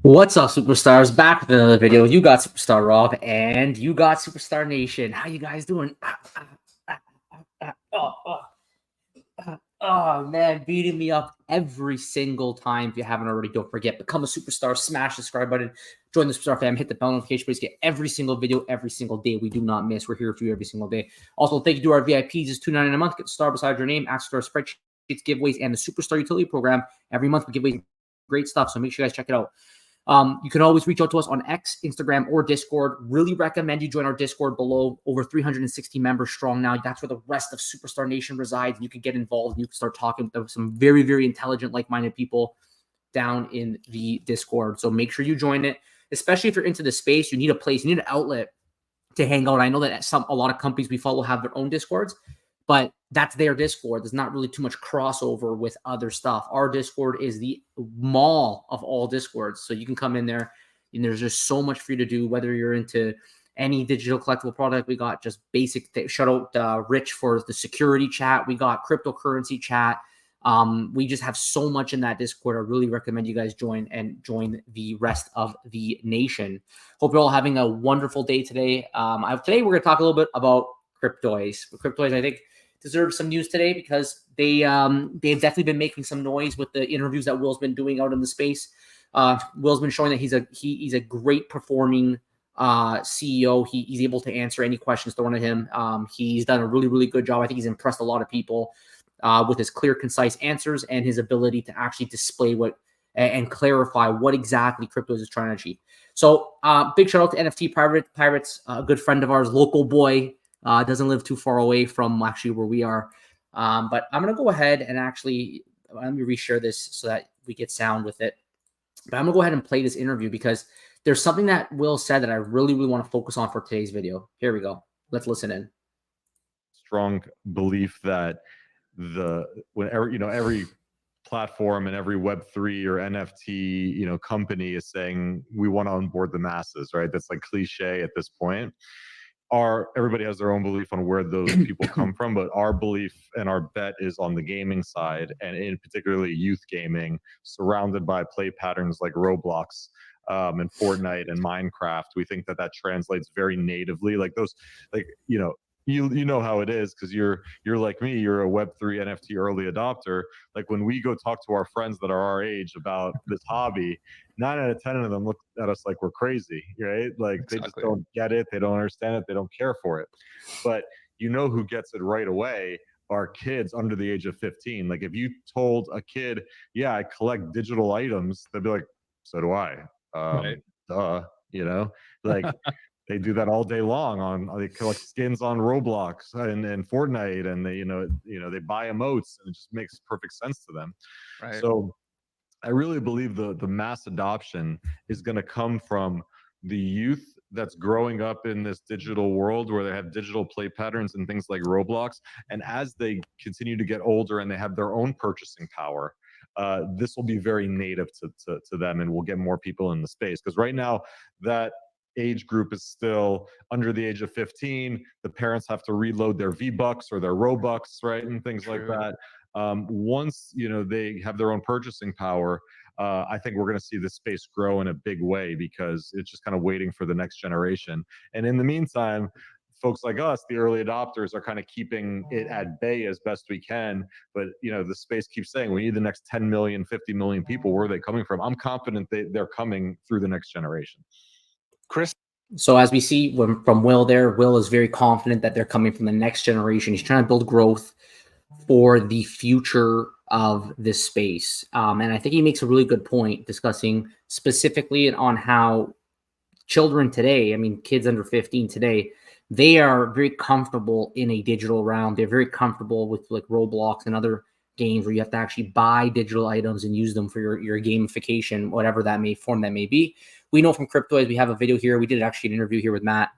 What's up, superstars? Back with another video. You got Superstar Rob and you got Superstar Nation. How you guys doing? Oh, man, beating me up every single time. If you haven't already, don't forget, become a superstar, smash the subscribe button, join the Superstar fam, hit the bell notification, please get every single video every single day. We do not miss. We're here for you every single day. Also, thank you to our VIPs. It's $2.99 a month. Get the star beside your name, access to our spreadsheets, giveaways, and the Superstar Utility Program. Every month we give away great stuff, so make sure you guys check it out. You can always reach out to us on X, Instagram, or Discord. Really recommend you join our Discord below. Over 360 members strong now. That's where the rest of Superstar Nation resides. You can get involved. You can start talking with some very, very intelligent, like-minded people down in the Discord. So make sure you join it, especially if you're into the space. You need a place. You need an outlet to hang out. I know that a lot of companies we follow have their own Discords, but that's their Discord. There's not really too much crossover with other stuff. Our Discord is the mall of all Discords. So you can come in there and there's just so much for you to do, whether you're into any digital collectible product. We got just basic shout out Rich for the security chat. We got cryptocurrency chat. We just have so much in that Discord. I really recommend you guys join the rest of the nation. Hope you're all having a wonderful day today. Today we're going to talk a little bit about Cryptoys. Cryptoys, I think, deserve some news today because they've definitely been making some noise with the interviews that Will's been doing out in the space. Will's been showing that he's a great performing CEO. He's able to answer any questions thrown at him. He's done a really, really good job. I think he's impressed a lot of people with his clear, concise answers and his ability to actually display and clarify what exactly Cryptoys is trying to achieve. So big shout out to NFT Pirates, a good friend of ours, local boy. Doesn't live too far away from actually where we are. But I'm going to go ahead and actually, let me reshare this so that we get sound with it. But I'm going to go ahead and play this interview because there's something that Will said that I really, really want to focus on for today's video. Here we go. Let's listen in. Strong belief that every platform and every Web3 or NFT, company is saying we want to onboard the masses, right? That's like cliche at this point. Everybody has their own belief on where those people come from, but our belief and our bet is on the gaming side, and in particularly youth gaming, surrounded by play patterns like Roblox and Fortnite and Minecraft. We think that translates very natively, you know how it is because you're like me. You're a Web3 NFT early adopter. Like when we go talk to our friends that are our age about this hobby, 9 out of 10 of them look at us like we're crazy, right? Like Exactly. They just don't get it. They don't understand it. They don't care for it. But who gets it right away are kids under the age of 15. Like if you told a kid, yeah, I collect digital items, they'd be like, so do I. Right. Duh, like they do that all day long they collect skins on Roblox and Fortnite, and they buy emotes, and it just makes perfect sense to them. Right. So I really believe the mass adoption is going to come from the youth that's growing up in this digital world where they have digital play patterns and things like Roblox. And as they continue to get older and they have their own purchasing power, this will be very native to them, and we'll get more people in the space. Because right now, that age group is still under the age of 15. The parents have to reload their V-Bucks or their Robux, right, and things True. Like that. Once they have their own purchasing power, I think we're going to see this space grow in a big way because it's just kind of waiting for the next generation. And in the meantime, folks like us, the early adopters, are kind of keeping it at bay as best we can. But the space keeps saying we need the next 10 million, 50 million people. Where are they coming from? I'm confident they're coming through the next generation. Chris. So as we see from Will there, Will is very confident that they're coming from the next generation. He's trying to build growth for the future of this space. And I think he makes a really good point discussing specifically on how children today, kids under 15 today, they are very comfortable in a digital realm. They're very comfortable with like Roblox and other games where you have to actually buy digital items and use them for your gamification, whatever that may be. We know from Cryptoys, we have a video here. We did actually an interview here with Matt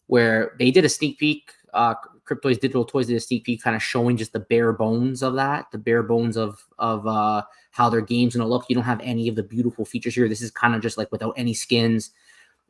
where they did a sneak peek. Cryptoys Digital Toys did a sneak peek kind of showing just the bare bones of that, the bare bones of how their game's going to look. You don't have any of the beautiful features here. This is kind of just like without any skins.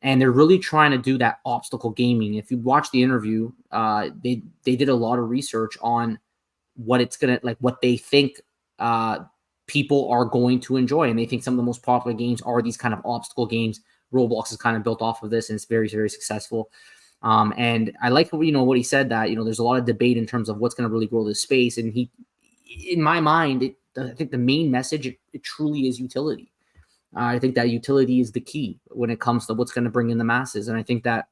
And they're really trying to do that obstacle gaming. If you watch the interview, they did a lot of research on what it's going to, like what they think people are going to enjoy. And they think some of the most popular games are these kind of obstacle games. Roblox is kind of built off of this, and it's very, very successful. And I like what he said, that there's a lot of debate in terms of what's going to really grow this space. And in my mind, I think the main message it truly is utility. I think that utility is the key when it comes to what's going to bring in the masses. And I think that,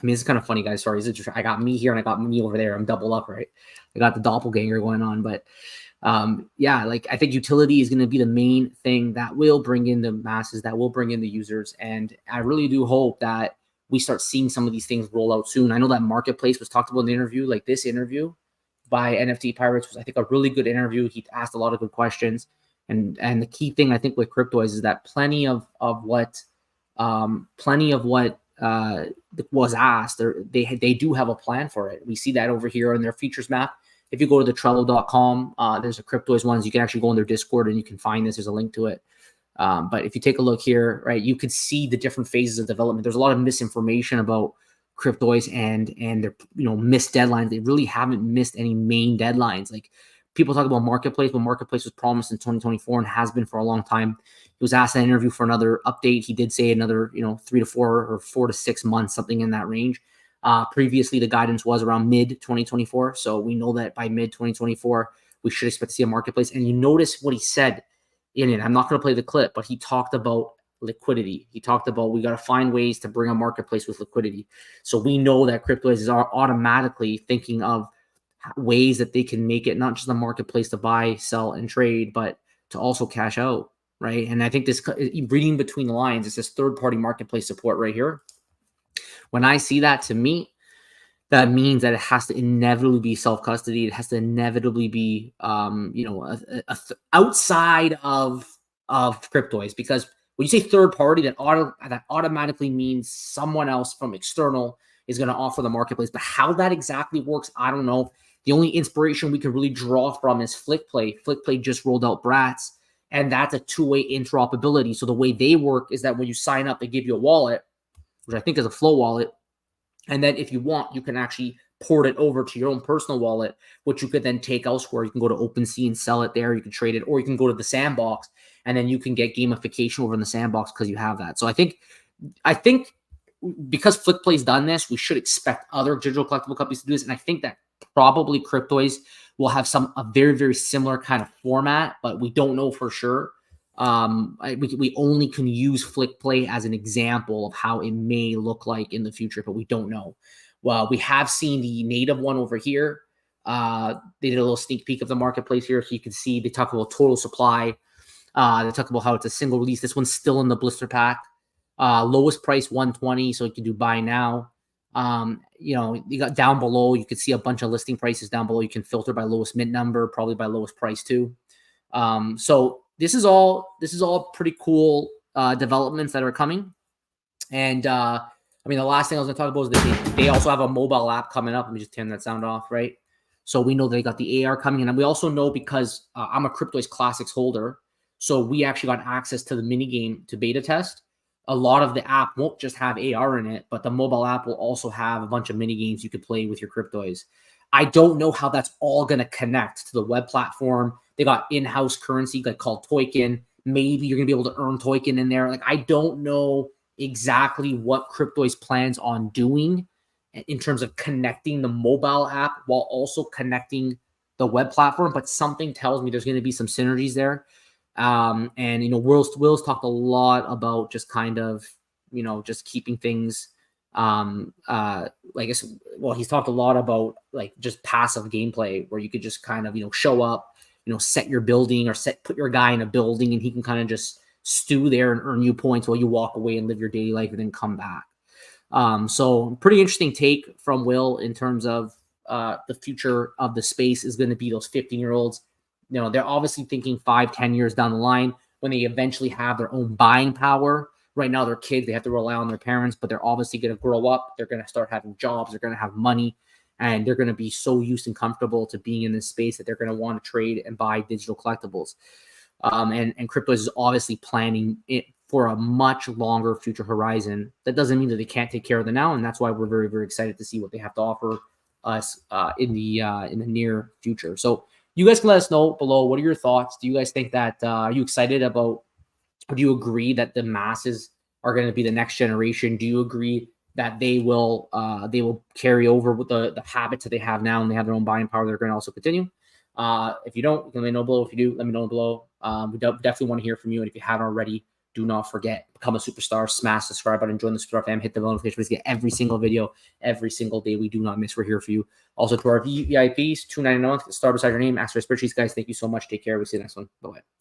I mean, it's kind of funny, guys. Sorry, I got me here and I got me over there. I'm double up, right? I got the doppelganger going on, but yeah, like I think utility is going to be the main thing that will bring in the masses, that will bring in the users. And I really do hope that we start seeing some of these things roll out soon. I know that Marketplace was talked about in the interview. Like this interview by NFT Pirates was, I think, a really good interview. He asked a lot of good questions. And the key thing I think with Cryptoys is that plenty of what was asked, they do have a plan for it. We see that over here in their features map. If you go to the Trello.com, there's a Cryptoys ones. You can actually go in their Discord and you can find this. There's a link to it. But if you take a look here, right, you could see the different phases of development. There's a lot of misinformation about Cryptoys and their missed deadlines. They really haven't missed any main deadlines. Like people talk about Marketplace, but Marketplace was promised in 2024 and has been for a long time. He was asked in an interview for another update. He did say another 3 to 4 or 4 to 6 months, something in that range. Previously, the guidance was around mid 2024. So we know that by mid 2024, we should expect to see a Marketplace. And you notice what he said in it. I'm not going to play the clip, but he talked about liquidity. He talked about we got to find ways to bring a Marketplace with liquidity. So we know that Cryptoys is automatically thinking of ways that they can make it not just a marketplace to buy, sell, and trade, but to also cash out, right? And I think this, reading between the lines, it's this third-party marketplace support right here. When I see that, to me, that means that it has to inevitably be self-custody. It has to inevitably be, outside of Cryptoys, because when you say third-party, that automatically means someone else from external is going to offer the marketplace. But how that exactly works, I don't know. The only inspiration we can really draw from is FlickPlay. FlickPlay just rolled out Brats, and that's a two-way interoperability. So the way they work is that when you sign up, they give you a wallet, which I think is a Flow wallet. And then if you want, you can actually port it over to your own personal wallet, which you could then take elsewhere. You can go to OpenSea and sell it there. You can trade it, or you can go to the Sandbox, and then you can get gamification over in the Sandbox because you have that. So I think because FlickPlay's done this, we should expect other digital collectible companies to do this. And I think that probably Cryptoys will have a very, very similar kind of format, but we don't know for sure. We only can use FlickPlay as an example of how it may look like in the future, but we don't know. Well, we have seen the native one over here. They did a little sneak peek of the marketplace here, so you can see they talk about total supply. They talk about how it's a single release. This one's still in the blister pack. Lowest price $120, so you can do buy now. You got down below, you can see a bunch of listing prices down below. You can filter by lowest mint number, probably by lowest price too. So this is all pretty cool developments that are coming. And the last thing I was going to talk about is that they also have a mobile app coming up. Let me just turn that sound off, right? So we know they got the AR coming in, and we also know, because I'm a Cryptoys Classics holder, so we actually got access to the mini game to beta test. A lot of the app won't just have AR in it, but the mobile app will also have a bunch of mini games you could play with your Cryptoys. I don't know how that's all going to connect to the web platform. They got in-house currency called Token. Maybe you're going to be able to earn Token in there. Like, I don't know exactly what Cryptoys plans on doing in terms of connecting the mobile app while also connecting the web platform, but something tells me there's going to be some synergies there. Will's talked a lot about just kind of, just keeping things, he's talked a lot about like just passive gameplay where you could just kind of, show up, set your building or put your guy in a building, and he can kind of just stew there and earn you points while you walk away and live your daily life and then come back. So pretty interesting take from Will in terms of, the future of the space is going to be those 15-year-olds. They're obviously thinking 5-10 years down the line when they eventually have their own buying power. Right now, they're kids. They have to rely on their parents, but they're obviously going to grow up. They're going to start having jobs. They're going to have money, and they're going to be so used and comfortable to being in this space that they're going to want to trade and buy digital collectibles. And Cryptoys is obviously planning it for a much longer future horizon. That doesn't mean that they can't take care of the now, and that's why we're very, very excited to see what they have to offer us in the near future. So You guys can let us know below. What are your thoughts? Do you guys think that are you excited about, or do you agree that the masses are going to be the next generation? Do you agree that they will carry over with the habits that they have now and they have their own buying power? They're going to also continue. If you don't, let me know below. If you do, let me know below. We definitely want to hear from you. And if you haven't already, do not forget, become a superstar, smash the subscribe button, join the Superstar fam, hit the notification to get every single video, every single day. We do not miss. We're here for you. Also to our VIPs, $2.99 a month, star beside your name, ask for spreadsheets, guys. Thank you so much. Take care. We'll see you next one. Bye-bye.